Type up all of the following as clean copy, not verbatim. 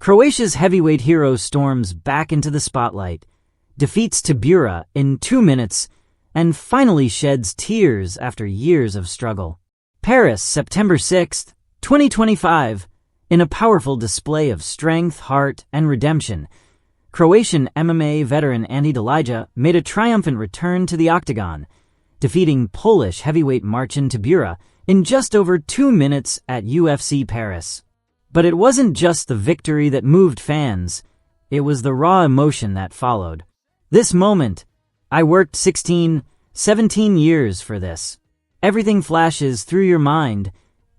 Croatia's heavyweight hero storms back into the spotlight, defeats Tybura in 2 minutes, and finally sheds tears after years of struggle. Paris, September 6, 2025. In a powerful display of strength, heart, and redemption, Croatian MMA veteran Ante Delija made a triumphant return to the octagon, defeating Polish heavyweight Marcin Tybura in just over 2 minutes at UFC Paris. But it wasn't just the victory that moved fans, it was the raw emotion that followed. This moment, I worked 17 years for this. Everything flashes through your mind,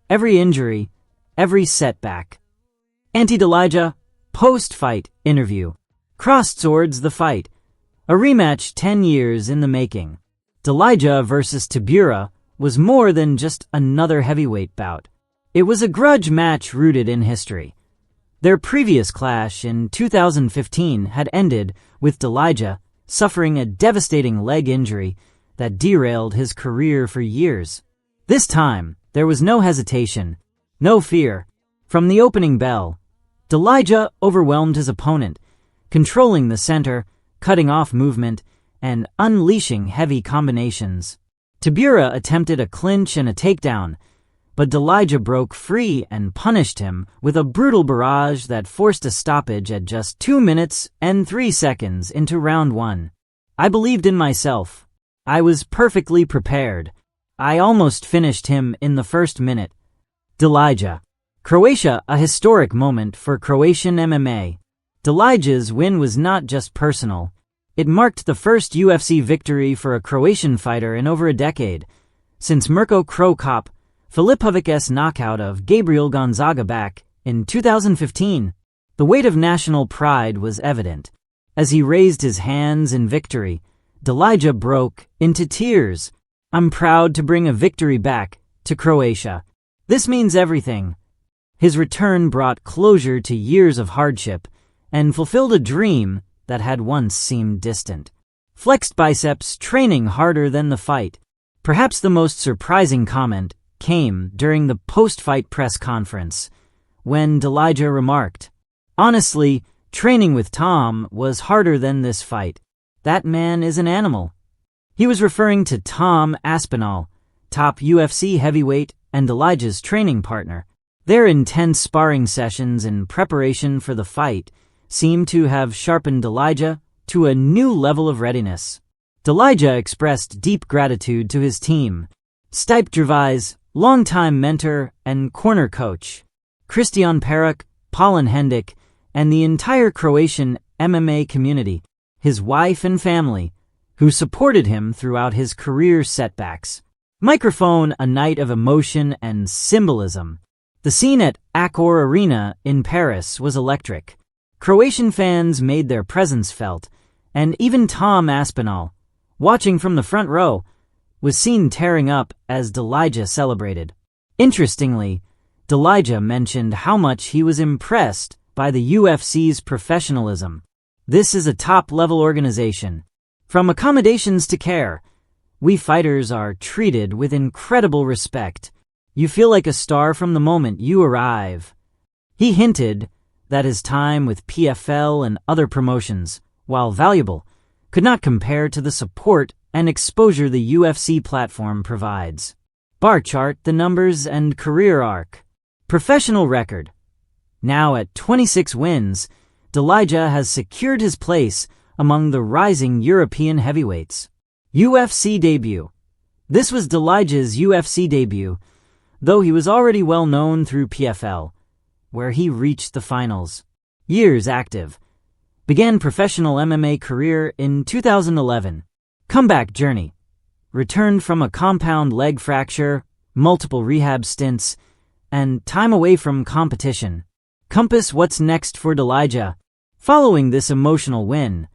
every injury, every setback. Ante Delija, post-fight interview. Crossed swords the fight. A rematch 10 years in the making. Delija versus Tybura was more than just another heavyweight bout. It was a grudge match rooted in history. Their previous clash in 2015 had ended with Delija suffering a devastating leg injury that derailed his career for years. This time, there was no hesitation, no fear. From the opening bell, Delija overwhelmed his opponent, controlling the center, cutting off movement, and unleashing heavy combinations. Tybura attempted a clinch and a takedown, but Delija broke free and punished him with a brutal barrage that forced a stoppage at just 2 minutes and 3 seconds into round 1. I believed in myself. I was perfectly prepared. I almost finished him in the first minute. Delija. Croatia, a historic moment for Croatian MMA. Delija's win was not just personal. It marked the first UFC victory for a Croatian fighter in over a decade, since Mirko Cro Cop Filipovic's knockout of Gabriel Gonzaga back in 2015. The weight of national pride was evident. As he raised his hands in victory, Delija broke into tears. I'm proud to bring a victory back to Croatia. This means everything. His return brought closure to years of hardship and fulfilled a dream that had once seemed distant. Flexed biceps, training harder than the fight. Perhaps the most surprising comment came during the post-fight press conference, when Delija remarked, "Honestly, training with Tom was harder than this fight. That man is an animal." He was referring to Tom Aspinall, top UFC heavyweight and Delija's training partner. Their intense sparring sessions in preparation for the fight seemed to have sharpened Delija to a new level of readiness. Delija expressed deep gratitude to his team, Stipe Gervais, longtime mentor and corner coach, Christian Peruk, Paulin Hendik, and the entire Croatian MMA community, his wife and family, who supported him throughout his career setbacks. Microphone, a night of emotion and symbolism. The scene at Accor Arena in Paris was electric. Croatian fans made their presence felt, and even Tom Aspinall, watching from the front row, was seen tearing up as Delija celebrated. Interestingly, Delija mentioned how much he was impressed by the UFC's professionalism. This is a top-level organization. From accommodations to care, we fighters are treated with incredible respect. You feel like a star from the moment you arrive. He hinted that his time with PFL and other promotions, while valuable, could not compare to the support and exposure the UFC platform provides. Bar chart, the numbers and career arc. Professional record. Now at 26 wins, Delija has secured his place among the rising European heavyweights. UFC debut. This was Delija's UFC debut, though he was already well known through PFL, where he reached the finals. Years active. Began professional MMA career in 2011. Comeback journey. Returned from a compound leg fracture, multiple rehab stints, and time away from competition. Compass what's next for Delija. Following this emotional win,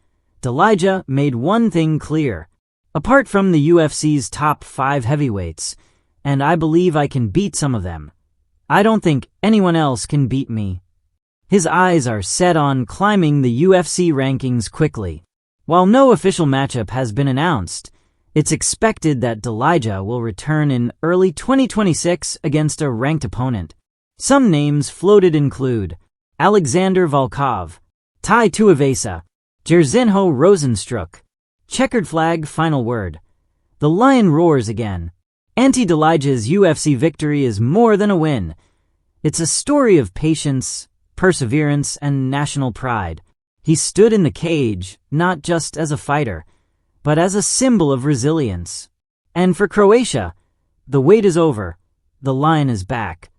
Delija made one thing clear. Apart from the UFC's top 5 heavyweights, and I believe I can beat some of them, I don't think anyone else can beat me. His eyes are set on climbing the UFC rankings quickly. While no official matchup has been announced, it's expected that Delija will return in early 2026 against a ranked opponent. Some names floated include Alexander Volkov, Tai Tuivasa, Jairzinho Rozenstruik. Checkered flag, final word. The lion roars again. Ante Delija's UFC victory is more than a win. It's a story of patience, perseverance, and national pride. He stood in the cage, not just as a fighter, but as a symbol of resilience. And for Croatia, the wait is over. The lion is back.